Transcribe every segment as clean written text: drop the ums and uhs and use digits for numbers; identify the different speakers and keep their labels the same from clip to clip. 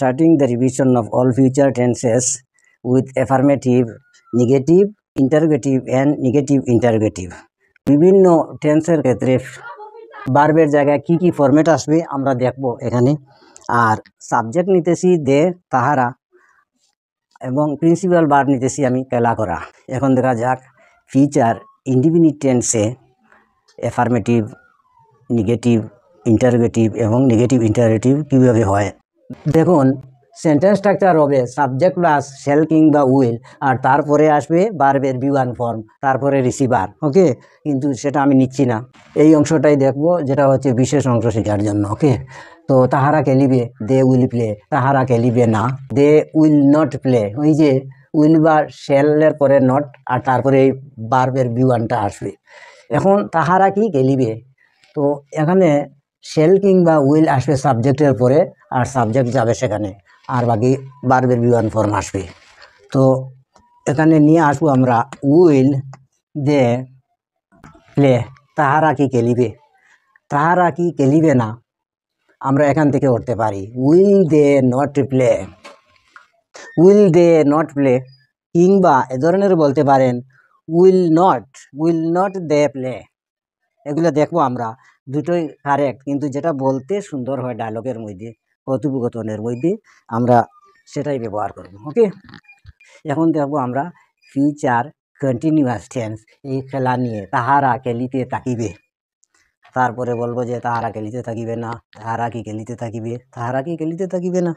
Speaker 1: starting the revision of all future tenses with affirmative, negative, interrogative and negative interrogative. বিভিন্ন টেন্সের ক্ষেত্রে ভার্বের জায়গায় কি কি ফরম্যাট আসবে আমরা দেখব এখানে। আর সাবজেক্ট নিতেছি দে, তাহারা এবং প্রিন্সিপাল ভার্ব নিতেছি আমি কেলা করা। এখন দেখা যাক ফিউচার ইনডিফিনিট টেন্সে অ্যাফার্মেটিভ, নেগেটিভ, ইন্টারোগেটিভ এবং নেগেটিভ ইন্টারোগেটিভ কীভাবে হয়। দেখুন সেন্টেন্স স্ট্রাকচার হবে সাবজেক্ট প্লাস শ্যাল কিংবা উইল, আর তারপরে আসবে ভার্বের বি1 ফর্ম, তারপরে রিসিভার। ওকে, কিন্তু সেটা আমি নিচ্ছি না, এই অংশটাই দেখব যেটা হচ্ছে বিশেষ অংশ শেখার জন্য। ওকে, তো তাহারা খেলিবে, দে উইল প্লে, তাহারা খেলিবে না, দে উইল নট প্লে। ওই যে উইল বা শ্যালের পরে নট আর তারপরে এই ভার্বের বি1টা আসবে। এখন তাহারা কি খেলিবে, তো এখানে শ্যাল কিংবা উইল আসবে সাবজেক্টের পরে, আর সাবজেক্ট যাবে সেখানে, আর বাকি ভার্বের বি1 ফর্ম আসবে। তো এখানে নিয়ে আসবো আমরা উইল দে প্লে, তাহারা কি খেলিবে, তাহারা কি খেলিবে না, আমরা এখান থেকে করতে পারি will they not play, will they not play, কিংবা এ ধরনের বলতে পারেন উইল নট দে প্লে। এগুলো দেখবো আমরা, দুটোই কারেক্ট, কিন্তু যেটা বলতে সুন্দর হয় ডায়লগের মধ্যে, কথোপকথনের মধ্যে আমরা সেটাই ব্যবহার করব। ওকে, এখন দেখবো আমরা ফিউচার কন্টিনিউয়াস টেন্স এই খেলা নিয়ে। তাহারা খেলিতে থাকিবে, তারপরে বলবো যে তাহারা খেলিতে থাকিবে না, তাহারা কি খেলিতে থাকিবে, তাহারা কি খেলিতে থাকিবে না।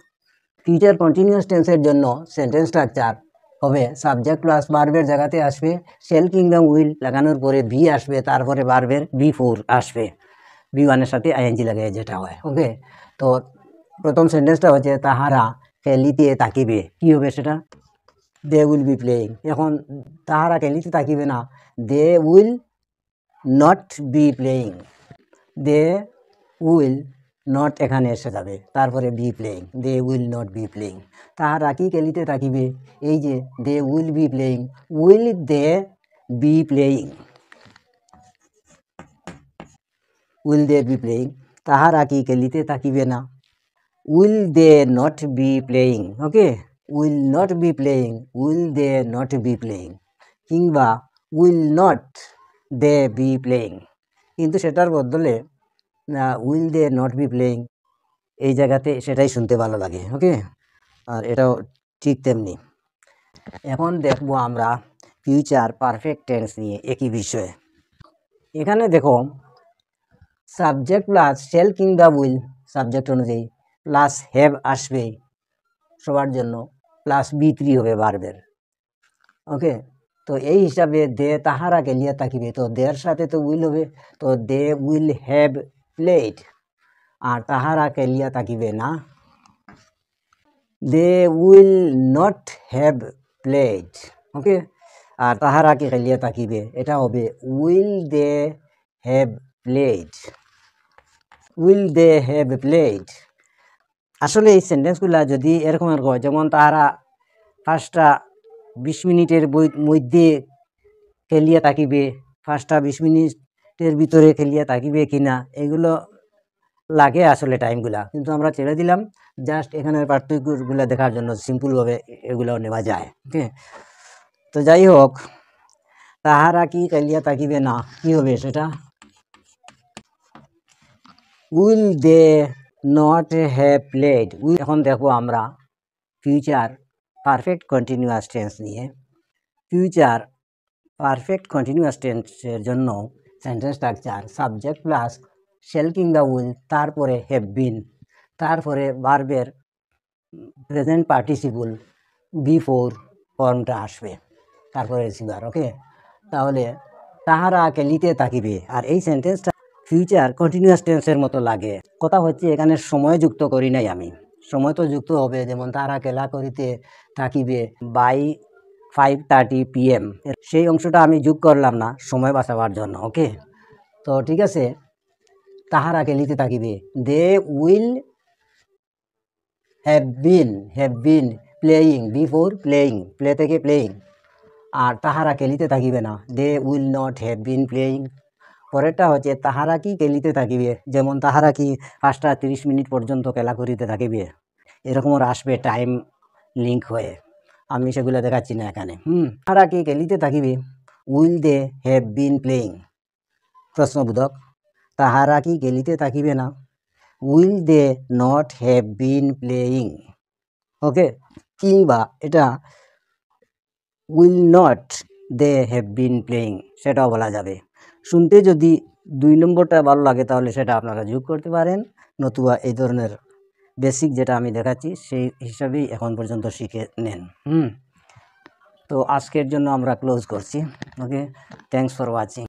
Speaker 1: ফিউচার কন্টিনিউয়াস টেন্সের জন্য সেন্টেন্স স্ট্রাকচার হবে সাবজেক্ট প্লাস ভার্বের জায়গাতে আসবে শ্যাল কিংবা উইল লাগানোর পরে বি আসবে, তারপরে ভার্বের বি4 আসবে, বি1-এর সাথে আইএনজি লাগায় যেটা হয়। ওকে, তো প্রথম সেন্টেন্সটা হচ্ছে তাহারা খেলিতে থাকিবে, কি হবে সেটা দে উইল বি প্লেয়িং। এখন তাহারা খেলিতে থাকিবে না, they will not be playing, they will not এখানে এসে যাবে, তারপরে be playing, they will not be playing. তাহারা কি খেলিতে থাকিবে, এই যে they will be playing, will they be playing, will they be playing. তাহারা কি খেলিতে থাকিবে না, will they not be playing. Okay, will not be playing, will they not be playing, কিংবা will not they be playing, কিন্তু সেটার বদলে will they not be playing এই জায়গাতে সেটাই শুনতে ভালো লাগে। ওকে, আর এটাও ঠিক তেমনি। এখন দেখবো আমরা ফিউচার পারফেক্ট টেন্স নিয়ে একই বিষয়ে। এখানে দেখো সাবজেক্ট প্লাস শ্যাল কিংবা উইল সাবজেক্ট অনুযায়ী প্লাস হ্যাভ আসবে সবার জন্য, প্লাস বি3 হবে ভার্বের। ওকে, তো এই হিসাবে দে তাহারা খেলিয়া থাকিবে, তো দের সাথে তো উইল হবে, তো দে উইল হ্যাভ প্লেড, আর তাহারা খেলিয়া থাকিবে না, they will not have played. Okay, আর তাহারা কি খেলিয়া থাকিবে, এটা হবে will they have played, will they have played. আসলে এই সেন্টেন্সগুলা যদি এরকম হয়, যেমন তাহারা 20 মিনিটের মধ্যে খেলিয়া থাকিবে, 20 মিনিটের ভিতরে খেলিয়া থাকিবে কিনা, এগুলো লাগে আসলে টাইমগুলা, কিন্তু আমরা ছেড়ে দিলাম জাস্ট এখানের পার্থক্যগুলো দেখার জন্য, সিম্পলভাবে এগুলো নেওয়া যায়। ওকে, তো যাই হোক, তাহারা কি খেলিয়া থাকিবে না, কি হবে সেটা will they not have played. এখন দেখো আমরা ফিউচার পারফেক্ট কন্টিনিউয়াস টেন্স নিয়ে। ফিউচার পারফেক্ট কন্টিনিউয়াস টেন্সের জন্য sentence structure subject plus shall কিংবা উইল, তারপরে হ্যাভ বিন, তারপরে ভার্বের প্রেজেন্ট পার্টিসিপল বি4 ফর্মটা আসবে, তারপরে রিসিভার। ওকে, তাহলে তাহারা খেলিতে থাকিবে, আর এই সেন্টেন্সটা ফিউচার কন্টিনিউয়াস টেন্সের মতো লাগে। কথা হচ্ছে এখানে সময় যুক্ত করি নাই আমি, সময় তো যুক্ত হবে, যেমন তাহারা খেলা করিতে থাকিবে বাই 5:30 PM, সেই অংশটা আমি যোগ করলাম না সময় বাঁচাবার জন্য। ওকে, তো ঠিক আছে, তাহারা খেলিতে থাকিবে, they will have been playing, before playing, play থেকে প্লেয়িং, আর তাহারা খেলিতে থাকিবে না, they will not have been playing. পরেরটা হচ্ছে তাহারা কি খেলিতে থাকিবে, যেমন তাহারা কি 5টা 30 মিনিট পর্যন্ত খেলা করিতে থাকিবে, এরকমও আসবে টাইম লিঙ্ক হয়ে, আমি সেগুলো দেখাচ্ছি না এখানে। তারা কি খেলিতে থাকিবে, will they have been playing, প্রশ্নবোধক। তাহারা কি খেলিতে থাকিবে না, will they not have been playing. Okay, কিংবা এটা will not they have been playing, সেটাও বলা যাবে। শুনতে যদি 2 নম্বরটা ভালো লাগে তাহলে সেটা আপনারা যোগ করতে পারেন, নতুবা এই ধরনের বেসিক যেটা আমি দেখাচ্ছি সেই হিসাবেই এখন পর্যন্ত শিখে নেন। তো আজকের জন্য আমরা ক্লোজ করছি। ওকে, থ্যাংকস ফর ওয়াচিং।